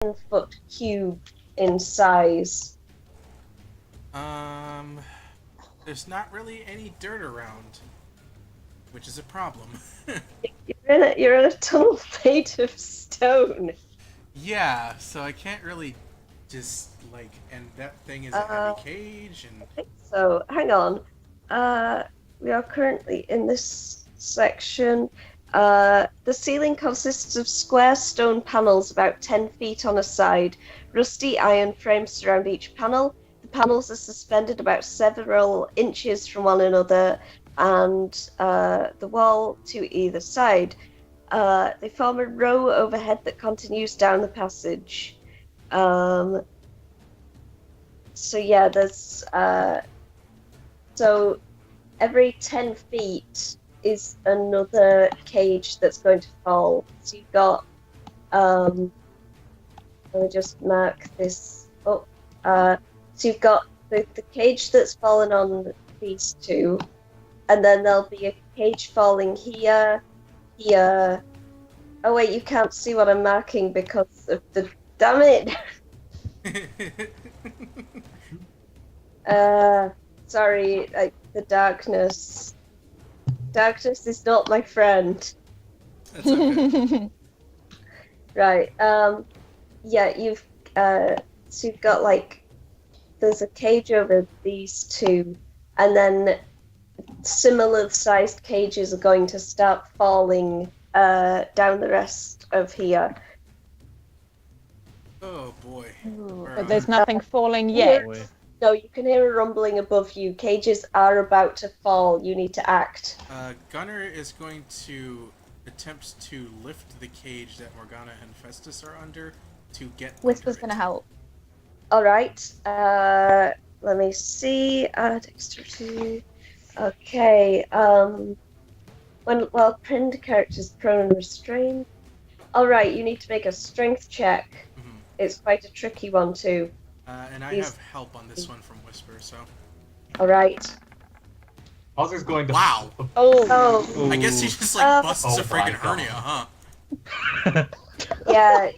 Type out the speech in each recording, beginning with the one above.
10-foot cube in size. There's not really any dirt around, which is a problem. You're in a tunnel made of stone. Yeah, so I can't really just like, and that thing is a heavy Uh, cage, and I think so. Hang on. Uh, we are currently in this section. The ceiling consists of square stone panels about 10 feet on a side. Rusty iron frames surround each panel. The panels are suspended about several inches from one another, and the wall to either side. They form a row overhead that continues down the passage. Um, so yeah, there's so every 10 feet is another cage that's going to fall. So you've got, let me just mark this up. So you've got the cage that's fallen on these two, and then there'll be a cage falling here, here. Oh wait, you can't see what I'm marking because of the, damn it! Sorry, the darkness. Darkness is not my friend. that's okay. Right. Yeah, so you've got like there's a cage over these two, and then similar sized cages are going to start falling down the rest of here. Oh boy. But there's nothing falling yet. No, you can hear a rumbling above you. Cages are about to fall. You need to act. Gunnar is going to attempt to lift the cage that Morgana and Festus are under to get. Whisper's under gonna help. All right. Let me see. Dexterity. Okay. While pinned characters prone and restrained. All right. You need to make a strength check. Mm-hmm. It's quite a tricky one too. And I have help on this one from Whisper, so. All right. Hauser's going to. Wow. Oh. I guess he just like busts Oh a freaking my God. hernia, huh? Yeah.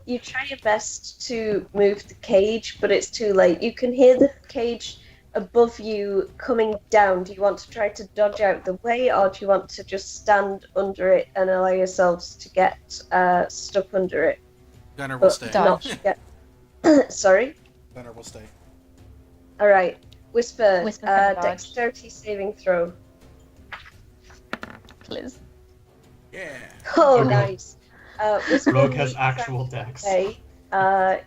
You try your best to move the cage, but it's too late. You can hear the cage above you coming down. Do you want to try to dodge out the way, or do you want to just stand under it and allow yourselves to get stuck under it? Gunnar will stay. Not get... Sorry? Gunnar will stay. All right. Whisper, Whisper's gonna dodge. dexterity saving throw. Liz. Yeah. Oh, Okay. nice. Whisper Rogue has leaps actual out dex. of the way.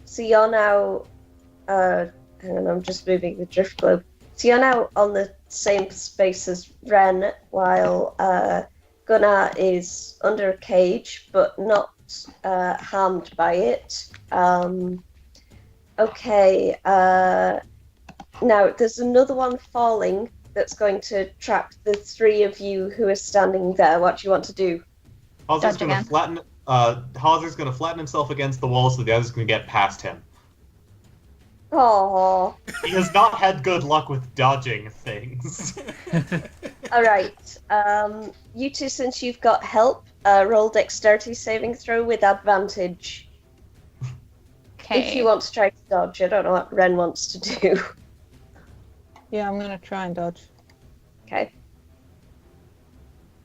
So you're now... hang on, I'm just moving the drift globe. So you're now on the same space as Ren, while Gunnar is under a cage, but not harmed by it. Okay. Now, there's another one falling that's going to trap the three of you who are standing there. What do you want to do? Hauser's Dodge going to again. flatten. Hauser's going to flatten himself against the wall so the others can get past him. Oh. He has not had good luck with dodging things. All right. You two, since you've got help, roll dexterity saving throw with advantage. Okay. If you want to try to dodge, I don't know what Ren wants to do. Yeah, I'm gonna try and dodge. Okay.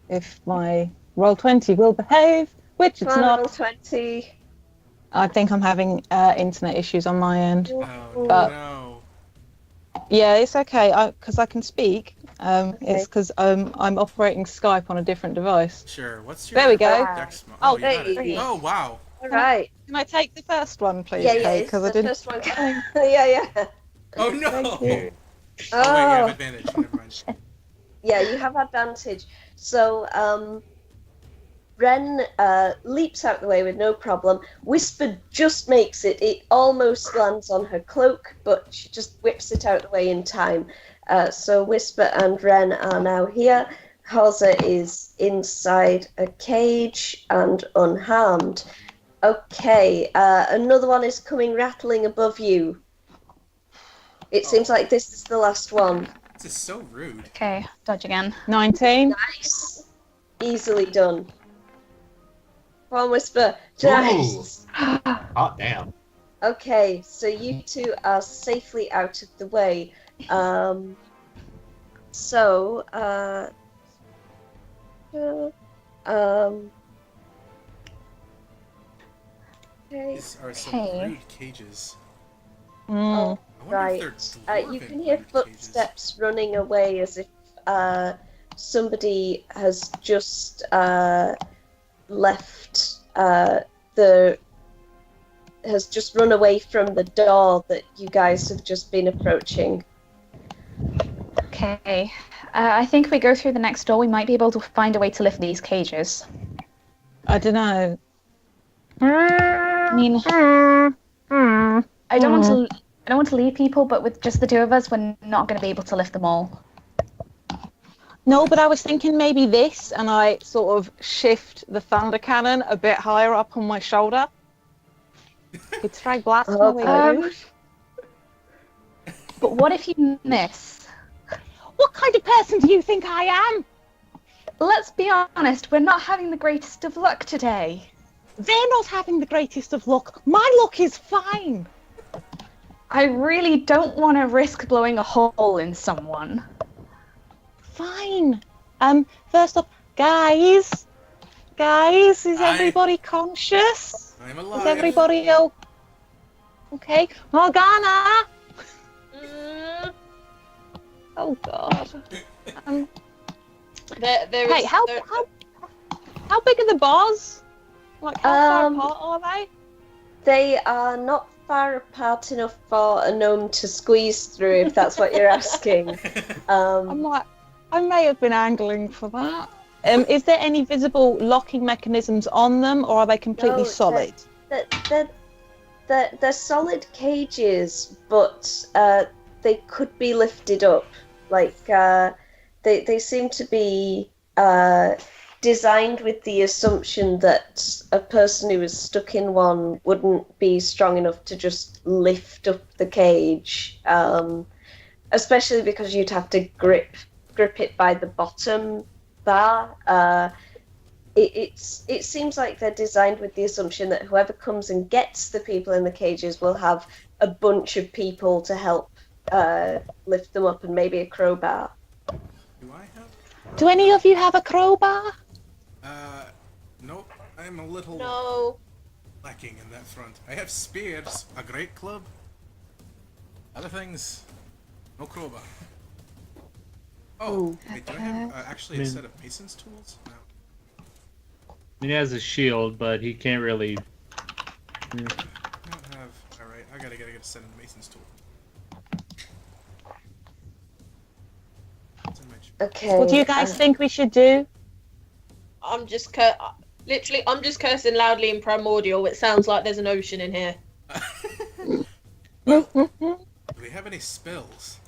If my roll 20 will behave, which it's Come on, roll not. 20. I think I'm having internet issues on my end. Oh But- no. Yeah, it's okay, because I can speak. Okay. It's because I'm operating Skype on a different device. Sure. What's your There we go. dex mo- Oh, you got it. hey. Oh wow. All right. Can I take the first one, please, Yeah, Kate? it's Because I the didn't. first one. Yeah. Oh no. Thank you. Oh wait, you have Oh, advantage. Never mind. yeah, you have advantage. So, Ren leaps out the way with no problem. Whisper just makes it. It almost lands on her cloak, but she just whips it out the way in time. So Whisper and Ren are now here. Hauser is inside a cage and unharmed. Okay, another one is coming rattling above you. It seems like this is the last one. This is so rude. Okay, dodge again. 19. Nice. Easily done. Come on, Whisper. Nice. Hot damn. Okay, so you two are safely out of the way. So, okay. These are some Okay. rude cages. Mm. I wonder if Right. they're You dwarven can hear rude footsteps running away as if somebody has just left has just run away from the door that you guys have just been approaching. Okay. I think if we go through the next door, we might be able to find a way to lift these cages. I don't know. I mean, I don't want to leave people, but with just the two of us, we're not going to be able to lift them all. No, but I was thinking maybe this, and I sort of shift the thunder cannon a bit higher up on my shoulder. Could try blasting Oh, away um, those. But what if you miss? What kind of person do you think I am? Let's be honest, we're not having the greatest of luck today. They're not having the greatest of luck. My luck is fine. I really don't want to risk blowing a hole in someone. Fine. First off, guys, is everybody conscious? I'm alive. Is everybody okay? Morgana. Oh God. There Hey, is how big are the bars? Like how far apart are they? They are not far apart enough for a gnome to squeeze through, if that's what you're asking. I'm like, I may have been angling for that. Is there any visible locking mechanisms on them, or are they completely No, solid? They're solid cages, but they could be lifted up. Like they seem to be designed with the assumption that a person who is stuck in one wouldn't be strong enough to just lift up the cage, especially because you'd have to grip it by the bottom bar. It seems like they're designed with the assumption that whoever comes and gets the people in the cages will have a bunch of people to help lift them up, and maybe a crowbar. Do I have? Do any of you have a crowbar? Nope. I'm a little no. lacking in that front. I have spears, a great club. Other things, no crowbar. Oh, wait, do I have actually a set of mason's tools? No. He has a shield, but he can't really. I don't have. Alright, I gotta get a set of mason's tools. It's in my Okay. What do you guys think we should do? I'm just literally, I'm just cursing loudly in primordial. It sounds like there's an ocean in here. Well, do we have any spells?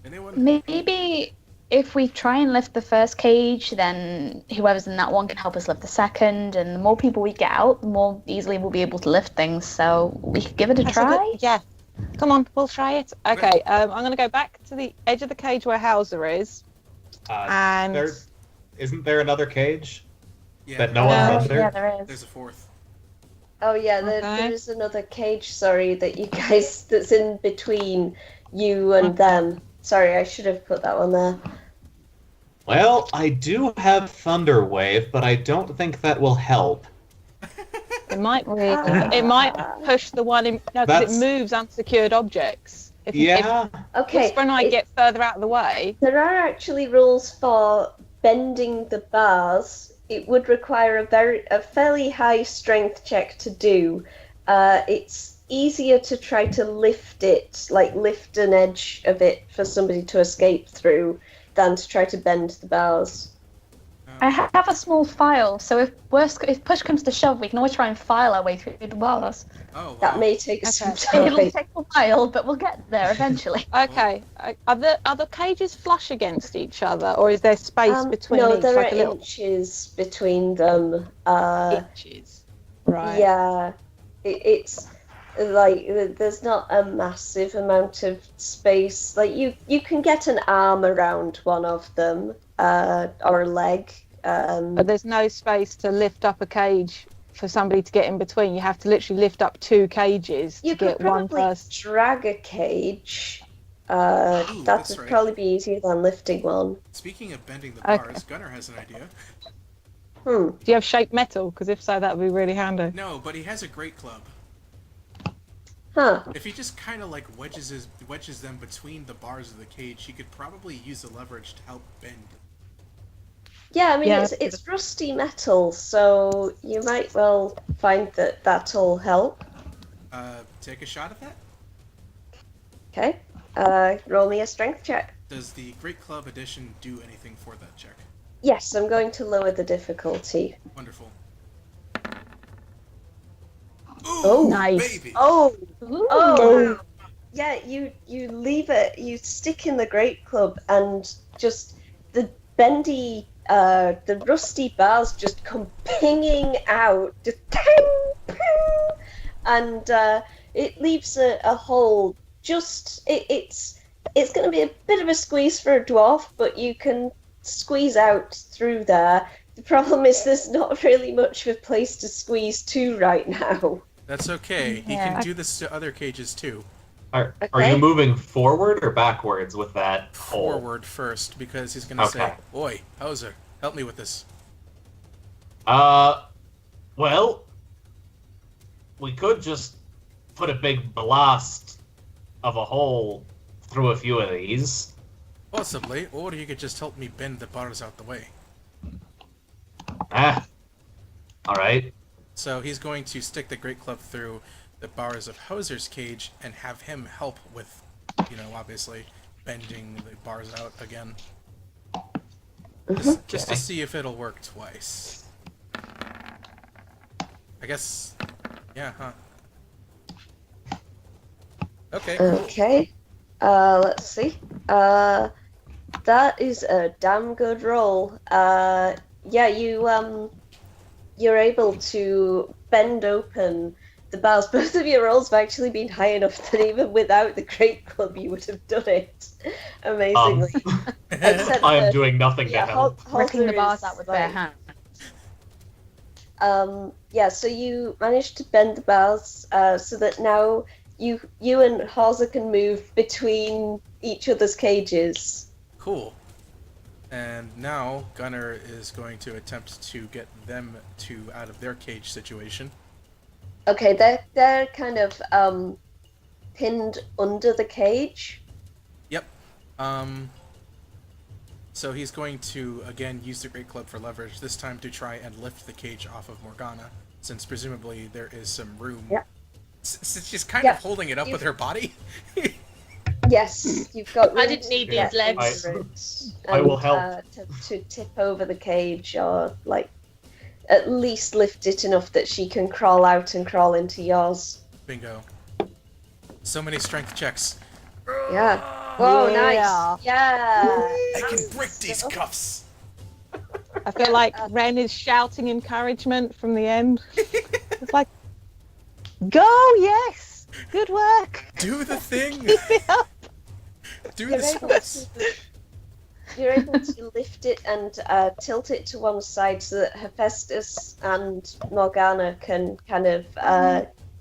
Anyone? Maybe if we try and lift the first cage, then whoever's in that one can help us lift the second, and the more people we get out, the more easily we'll be able to lift things. So we could give it a That's try. yeah. Come on, we'll try it. Okay, I'm going to go back to the edge of the cage where Hauser is. And Isn't there another cage Yeah, that no Yeah. one's under? Yeah, there is. There's a fourth. Oh yeah, Okay. there is another cage. Sorry, that you guys that's in between you and them. Sorry, I should have put that one there. Well, I do have Thunder Wave, but I don't think that will help. it might push the one in. No, because That's- it moves unsecured objects. If Yeah, Okay. Whisper and I get further out of the way. There are actually rules for bending the bars. It would require a fairly high strength check to do. It's easier to try to lift it, like lift an edge of it for somebody to escape through, than to try to bend the bars. I have a small file, so if push comes to shove, we can always try and file our way through the bars. Oh, wow. That may take us Okay. some It'll time. take a while, but we'll get there eventually. Okay, are the cages flush against each other, or is there space between no, each? there like are a little inches between them. Inches. right? Yeah, it's like there's not a massive amount of space. Like you can get an arm around one of them, or a leg, But there's no space to lift up a cage for somebody to get in between. You have to literally lift up 2 cages to You could get one probably person. drag a cage. Ooh, That that's would right. probably be easier than lifting one. Speaking of bending the Okay. bars, Gunnar has an idea. Hmm. Do you have shaped metal? Because if so, that would be really handy. No, but he has a great club. Huh. If he just kind of like wedges them between the bars of the cage, he could probably use the leverage to help bend. Yeah, I mean, Yeah. it's rusty metal, so you might well find that that'll help. Take a shot at that. Okay. Roll me a strength check. Does the Great Club Edition do anything for that check? Yes, I'm going to lower the difficulty. Wonderful. Oh, nice. Baby. Oh, Ooh. oh, wow. Yeah, you leave it, you stick in the Great Club, and just the bendy, the rusty bars just come pinging out, just ping, ping, and it leaves a hole. It's going to be a bit of a squeeze for a dwarf, but you can squeeze out through there. The problem is there's not really much of a place to squeeze to right now. That's okay. He Yeah. can do this to other cages too. Are Okay. you moving forward or backwards with that hole? Forward first, because he's gonna Okay. say, "Oi, Hauser, help me with this." Well, we could just put a big blast of a hole through a few of these. Possibly, or you could just help me bend the bars out the way. Alright. So he's going to stick the Great Club through the bars of Hauser's cage and have him help with, obviously, bending the bars out again. Just to Okay. see if it'll work twice. I guess, yeah, huh? Okay. Okay. Let's see. That is a damn good roll. Yeah, you're able to bend open the bars. Both of your rolls have actually been high enough that even without the Great Club, you would have done it. Amazingly. Except I am that- doing nothing to help. Ripping the Halter bars is out with bare like- hands. Yeah, so you managed to bend the bars so that now you and Hauser can move between each other's cages. Cool. And now Gunnar is going to attempt to get them out of their cage situation. Okay, they're kind of pinned under the cage. Yep. So he's going to again use the Great Club for leverage, this time to try and lift the cage off of Morgana, since presumably there is some room. Yep. Since she's kind Yep. of holding it up with her body. Yes, you've got. I room didn't to need get these legs. under it I will and, help. to tip over the cage, or like at least lift it enough that she can crawl out and crawl into yours. Bingo. So many strength checks. Yeah. Whoa, Yeah. nice. Yeah. I can break these cuffs. I feel like Ren is shouting encouragement from the end. It's like, go, yes, good work. Do the thing. Keep it up. Do You're the able splits. You're able to lift it and tilt it to one side so that Hephaestus and Morgana can kind of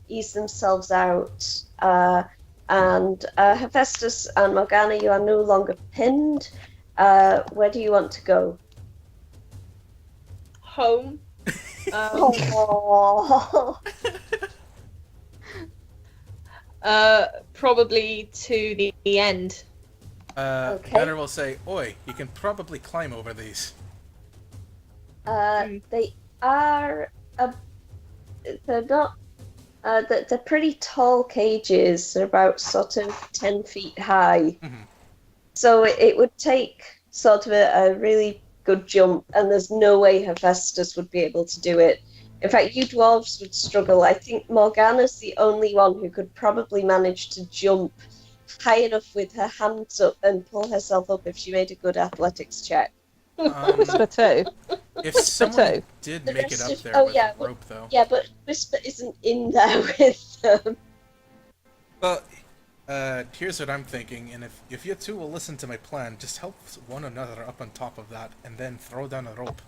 ease themselves out. And Hephaestus and Morgana, you are no longer pinned. Where do you want to go? Home. Oh. Probably to the end. Okay. Gunnar will say, "Oi, you can probably climb over these." They are. They're not. They're pretty tall cages. They're about sort of 10 feet high. Mhm. So it would take sort of a really good jump, and there's no way Hephaestus would be able to do it. In fact, you dwarves would struggle. I think Morgana's the only one who could probably manage to jump high enough with her hands up and pull herself up if she made a good athletics check. Whisper too. If someone two. did The make it rest up of- there oh, with yeah, a well, rope, though. Yeah, but Whisper isn't in there with them. Well, here's what I'm thinking, and if you two will listen to my plan, just help one another up on top of that, and then throw down a rope.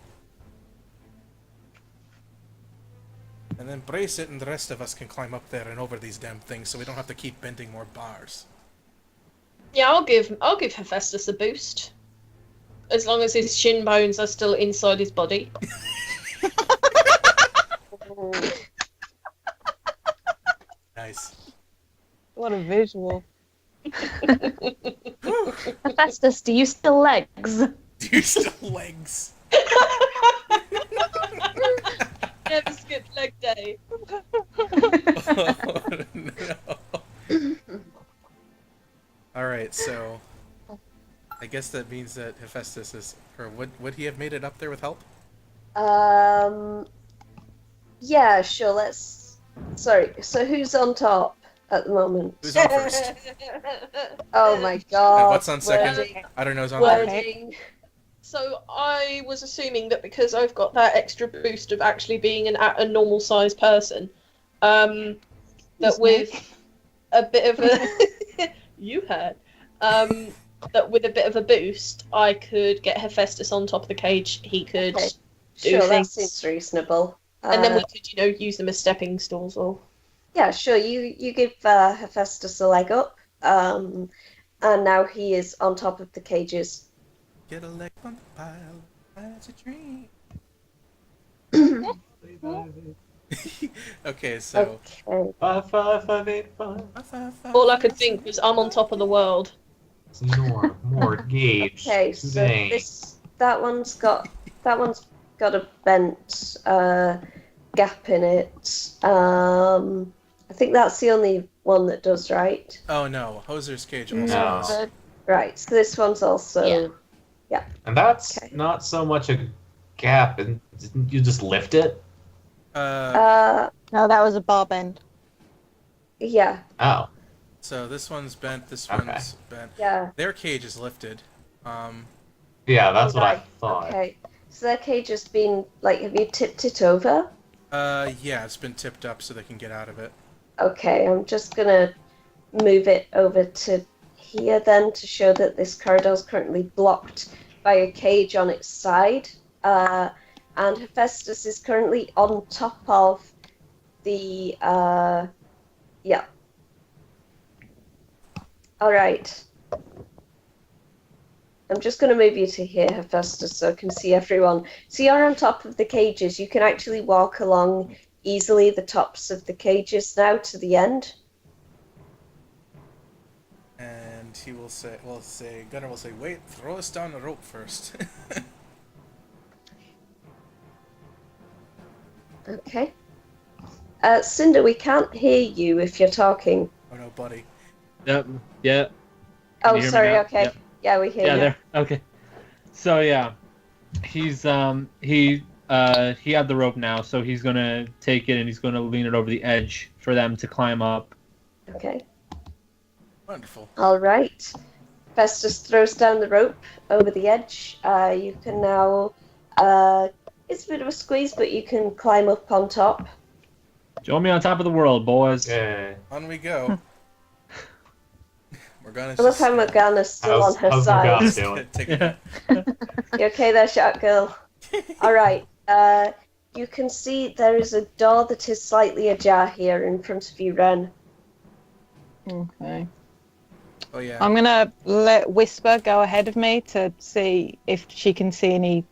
And then brace it, and the rest of us can climb up there and over these damn things, so we don't have to keep bending more bars. Yeah, I'll give Hephaestus a boost. As long as his shin bones are still inside his body. Nice. What a visual. Hephaestus, do you still legs? Do you still legs? Never skip leg day. Oh, no. Alright, so I guess that means that Hephaestus is, or would he have made it up there with help? Yeah, sure, let's... Sorry, so who's on top at the moment? Who's on first? Oh my god. What's on second? Wording. I don't know who's on third. Wording. So I was assuming that because I've got that extra boost of actually being a normal sized person, that with a bit of a you heard, that with a bit of a boost, I could get Hephaestus on top of the cage. He could Okay. do Sure, that things, seems reasonable. and then we could, use them as stepping stools. Or Yeah, sure, you give Hephaestus a leg up, and now he is on top of the cages. Get a leg on the pile, that's a dream. Okay, so Okay. 5, 5, 5, 8, 5. all I could think was I'm on top of the world. More gauge. Okay, so today. that one's got a bent gap in it. I think that's the only one that does, right? oh no, Hoser's cage also No. has. Right. So this one's also Yeah. And that's Okay. not so much a gap, and you just lift it. No, that was a bar bend. Yeah. Oh, So this one's bent, this Okay. one's bent. Yeah. Their cage is lifted. yeah, that's what I Right, thought. Okay. So their cage has been have you tipped it over? Yeah, it's been tipped up so they can get out of it. Okay, I'm just gonna move it over to here then to show that this corridor is currently blocked by a cage on its side. And Hephaestus is currently on top of the yeah. Alright. I'm just going to move you to here, Hephaestus, so I can see everyone. So you're on top of the cages. You can actually walk along easily the tops of the cages now to the end. And he will say, Gunnar will say, wait, throw us down a rope first. Okay. Cinder, we can't hear you if you're talking. Oh no, buddy. Yep. Yeah. Oh, you hear me sorry, now? okay. Yep. Yeah, we hear Yeah. you. There. Okay. So yeah, he's he had the rope now, so he's gonna take it and he's gonna lean it over the edge for them to climb up. Okay. Wonderful. All right. Festus throws down the rope over the edge. You can now... it's a bit of a squeeze, but you can climb up on top. Join me on top of the world, boys. Yeah. On we go. Morgana's I love just how Morgana's still on her how's side. Morgana doing? take Yeah. You okay there, Shark Girl? All right. You can see there is a door that is slightly ajar here in front of you, Ren. Okay. Oh yeah. I'm gonna let Whisper go ahead of me to see if she can see any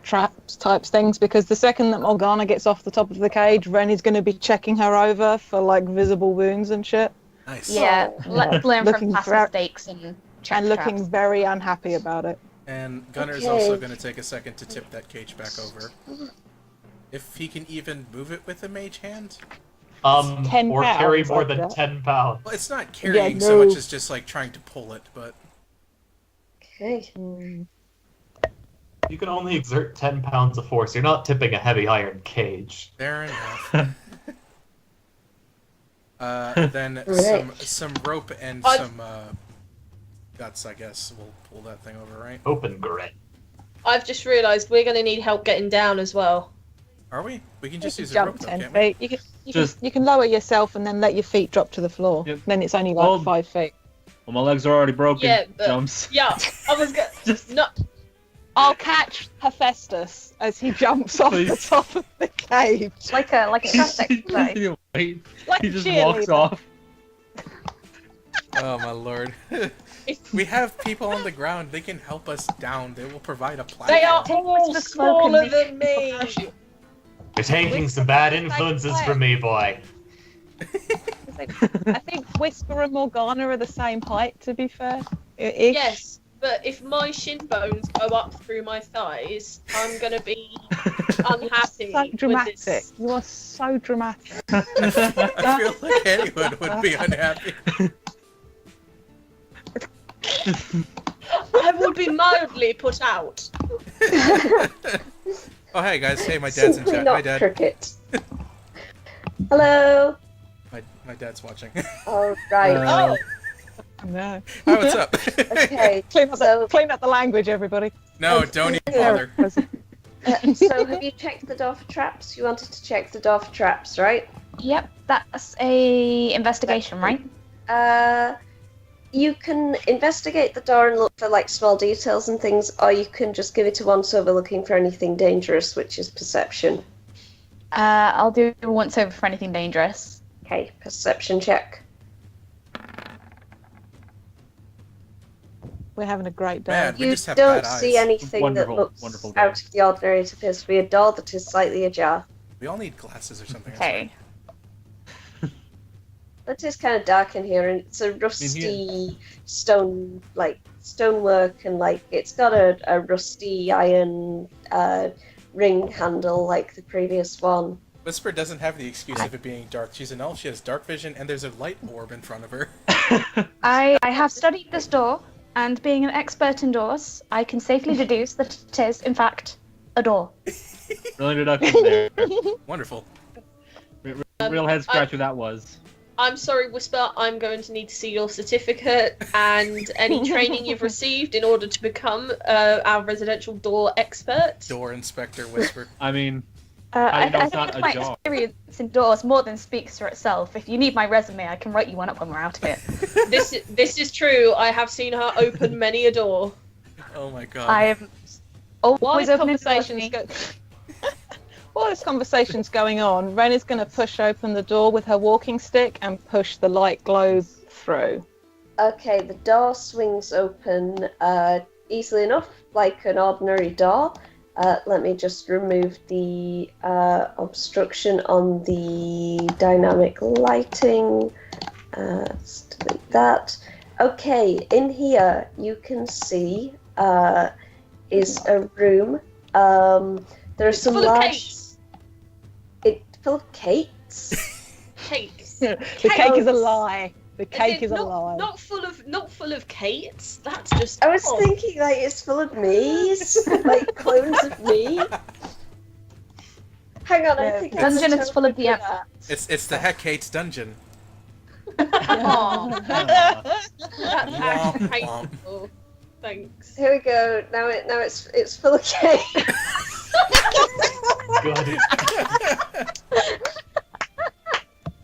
traps types things, because the second that Morgana gets off the top of the cage, Ren is going to be checking her over for like visible wounds and shit, Nice. Yeah, let's learn from Looking past for- mistakes and check and looking traps. very unhappy about it. And Gunner's Okay. also going to take a second to tip that cage back over. If he can even move it with a mage hand. 10 Or carry pounds, more like than that. 10 pounds. Well, it's not carrying so no. much as just like trying to pull it, but Okay. You can only exert 10 pounds of force. You're not tipping a heavy iron cage. fair enough. Then Right. some rope and I- some guts, I guess. We'll pull that thing over, right? Open grit. I've just realised we're going to need help getting down as well. Are we? We can just You use can a rope, jump though, 10 can't we? feet. You can lower yourself and then let your feet drop to the floor. Yep. Then it's only like Well- 5 feet. Well, my legs are already broken. Yeah, but- Jumps. Yeah, I was going Just not. I'll catch Hephaestus as he jumps off the Please. top of the cage. Like a traffic play. Wait, Like he a just walks cheerleader. off. Oh my lord. We have people on the ground. They can help us down. They will provide a platform. They are Take all Whisper's cloak and smaller make than me. You're taking some bad influences from me, boy. I think Whisper and Morgana are the same height, to be fair. Ish. Yes, but if my shin bones go up through my thighs, I'm gonna be unhappy So with dramatic. this. You are so dramatic. I feel like anyone would be unhappy. I will be mildly put out. Oh hey guys, hey, my dad's in Simply chat. not Hi dad. cricket. Hello. My dad's watching. All right. Uh, No. Hi, what's up? Okay. Clean up the language, everybody. No, don't even bother. So have you checked the door for traps? You wanted to check the door for traps, right? Yep, that's a investigation, right? You can investigate the door and look for like small details and things, or you can just give it a once over looking for anything dangerous, which is perception. I'll do a once over for anything dangerous. Okay, perception check. We're having a great day. Man, we You just have don't bad see eyes. anything Wonderful, that looks wonderful day. out of the ordinary. It appears to be a door that is slightly ajar. We all need glasses or something. Okay. It is kind of dark in here, and it's a rusty stonework, and like it's got a rusty iron ring handle like the previous one. Whisper doesn't have the excuse of it being dark. She's an elf, she has dark vision, and there's a light orb in front of her. I have studied this door, and being an expert in doors, I can safely deduce that it is, in fact, a door. Real deduction there. Wonderful. Real head scratcher that was. I'm sorry, Whisper, I'm going to need to see your certificate and any training you've received in order to become our residential door expert. Door inspector Whisper. I mean, I know it's think not it's a my jar. experience in doors more than speaks for itself. If you need my resume, I can write you one up when we're out of here. This is true. I have seen her open many a door. Oh my god. I am While always this opening doors for conversation's me. while this conversation's going on, Ren is going to push open the door with her walking stick and push the light glow through. Okay, the door swings open easily enough, like an ordinary door. Let me just remove the obstruction on the dynamic lighting. Let's delete that. Okay, in here you can see is a room. There are some Full of large. cakes. Full of cakes. Cakes. The cake is a Cakes. lie. The cake is a not, lie. Not full of Kates. That's just. I was odd. thinking like it's full of me's, like clones of me. Hang on, I Yeah. think Dungeon is full of the. the It's the Heck Hates Dungeon. Aw, that's Womp, actually womp. painful. Thanks. Here we go. Now it's full of cake. God,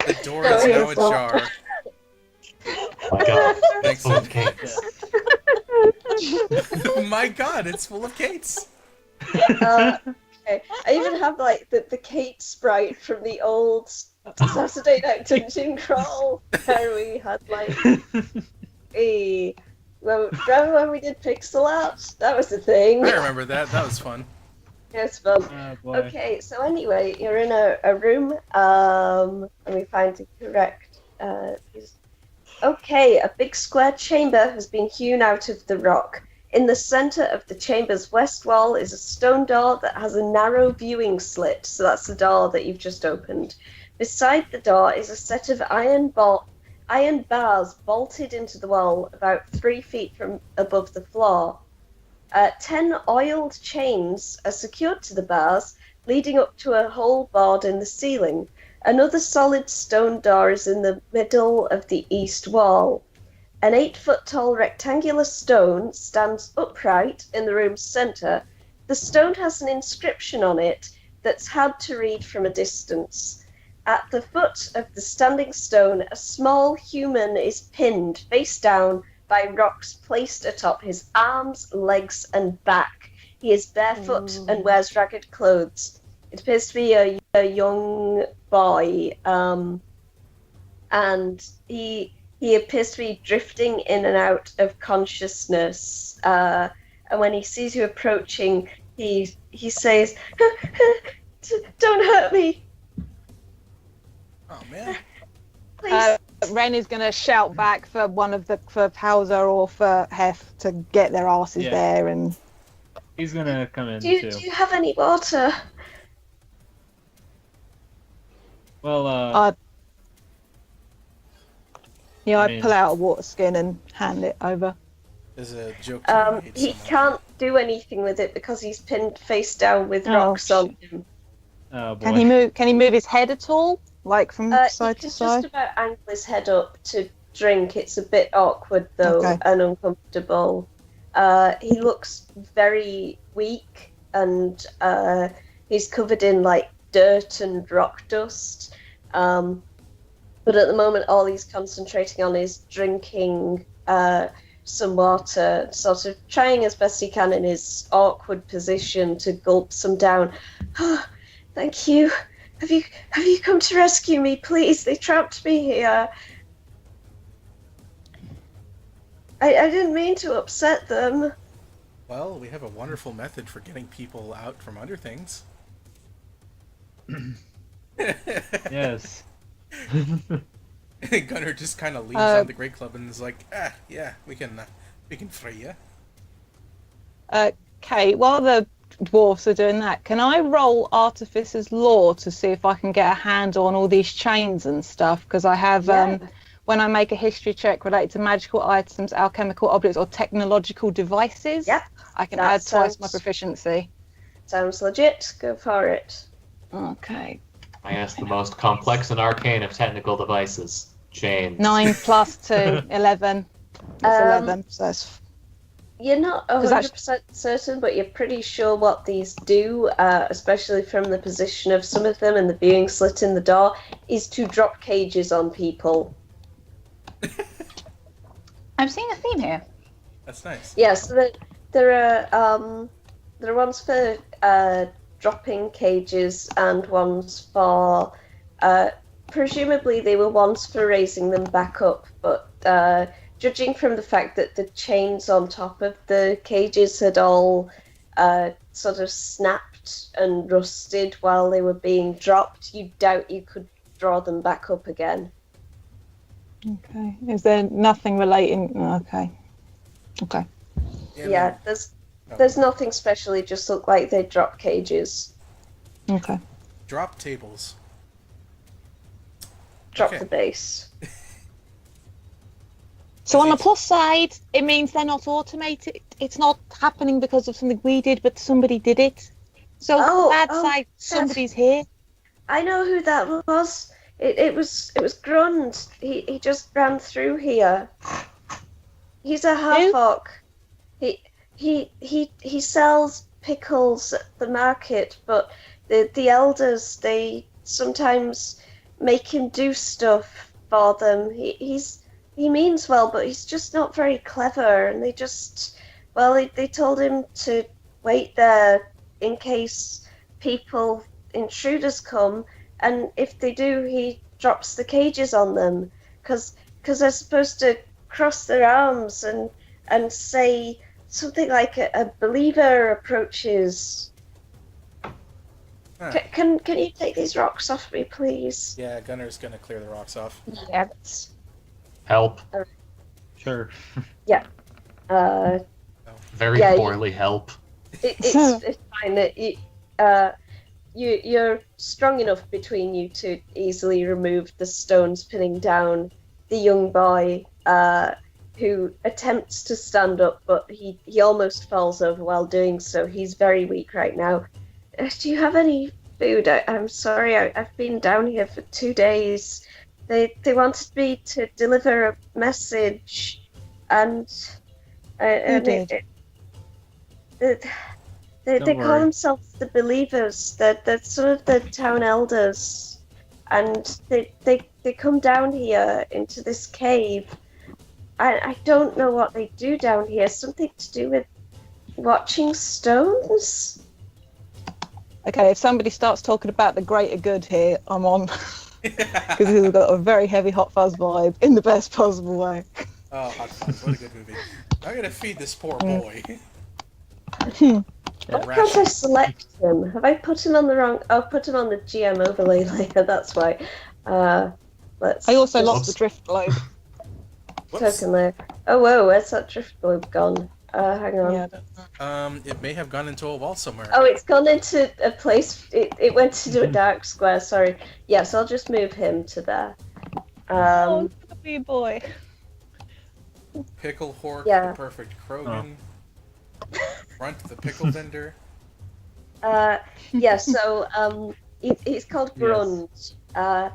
The door is now ajar. my God, Thanks. full of cakes. My god, it's full of Kates. Okay. I even have like the Kate sprite from the old Saturday Night Dungeon Crawl where we had like remember when we did pixel art? That was the thing. I remember that. That was fun. It was fun. Oh boy. Okay, so anyway, you're in a room, and we find the correct. Okay, a big square chamber has been hewn out of the rock. In the center of the chamber's west wall is a stone door that has a narrow viewing slit, so that's the door that you've just opened. Beside the door is a set of iron bars bolted into the wall about 3 feet from above the floor. 10 oiled chains are secured to the bars, leading up to a hole bored in the ceiling. Another solid stone door is in the middle of the east wall. An 8-foot-tall rectangular stone stands upright in the room's center. The stone has an inscription on it that's hard to read from a distance. At the foot of the standing stone, a small human is pinned face down by rocks placed atop his arms, legs, and back. He is barefoot and wears ragged clothes. It appears to be a young boy, and he appears to be drifting in and out of consciousness. And when he sees you approaching, he says, "Don't hurt me, Oh man. please." Ren is going to shout back for for Hauser or for Hef to get their asses Yeah. there, and He's gonna come in do you too. have any water? Well, I I mean- pull out a water skin and hand it over. There's a joke to be made He somewhere. can't do anything with it because he's pinned face down with Oh, rocks on him. oh boy. Can he move? Can he move his head at all, like from He side to can side? just about angle his head up to drink. It's a bit awkward though, Okay. and uncomfortable. He looks very weak, and he's covered in like dirt and rock dust. But at the moment, all he's concentrating on is drinking some water, sort of trying as best he can in his awkward position to gulp some down. Oh, thank you. Have you come to rescue me, please? They trapped me here. I didn't mean to upset them. Well, we have a wonderful method for getting people out from under things. Yes. Gunnar just kind of leans on the Great Club and is like, yeah, we can free you. Okay, while the dwarfs are doing that, can I roll Artificer's Law to see if I can get a handle on all these chains and stuff? Because I have, when I make a history check related to magical items, alchemical objects, or technological devices, Yep, I can that add twice my sounds- proficiency. Sounds legit. Go for it. Okay. I guess the most complex and arcane of technical devices. Chains. 9 plus 2, 11. That's 11. So that's You're not Does that- 100% certain, but you're pretty sure what these do, especially from the position of some of them and the viewing slit in the door, is to drop cages on people. I'm seeing a theme here. That's nice. Yes, there are ones for dropping cages and ones for presumably they were ones for raising them back up, but judging from the fact that the chains on top of the cages had all sort of snapped and rusted while they were being dropped, you doubt you could draw them back up again. okay. Is there nothing relating? Okay. Okay. Yeah, there's nothing special. They just look like they drop cages. Okay. Drop tables. Drop Okay. the base. So on the Is it- plus side, it means they're not automated. It's not happening because of something we did, but somebody did it. So Oh, bad oh, side, somebody's here. I know who that was. It was Grund. He just ran through here. He's a half-orc. He sells pickles at the market, but the elders, they sometimes make him do stuff for them. He means well, but he's just not very clever, and they told him to wait there in case intruders come, and if they do, he drops the cages on them, because they're supposed to cross their arms and say something like a believer approaches. Huh. Can you take these rocks off me, please? Yeah, Gunnar's gonna clear the rocks off. Yeah, that's... Help. Sure. Uh, Very Yeah, you- poorly help. it's fine. You're strong enough between you to easily remove the stones pinning down the young boy, who attempts to stand up, but he almost falls over while doing so. He's very weak right now. Do you have any food? I'm sorry, I've been down here for 2 days. They wanted me to deliver a message, and did? They Don't call worry. themselves the Believers. They're sort of the town elders, and they come down here into this cave. I don't know what they do down here. Something to do with watching stones. Okay, if somebody starts talking about the greater good here, I'm on. Because this has got a very heavy Hot Fuzz vibe in the best possible way. Oh, Hot Fuzz, what a good movie. I'm gonna feed this poor boy. Why can't I select him? Have I put him on the wrong? I'll put him on the GM overlay layer. That's why. Let's. I also just lost the drift globe. Whoops. token layer. Oh whoa, where's that drift globe gone? Hang on. Yeah, I don't know. It may have gone into a wall somewhere. Oh, it's gone into a place. It went into a dark square. Sorry. Yes, I'll just move him to there. Oh, look at the wee boy. Pickle Hork, Yeah. the perfect Krogan. Front, the pickle vendor. Yeah. So he's called Yes. Grunge.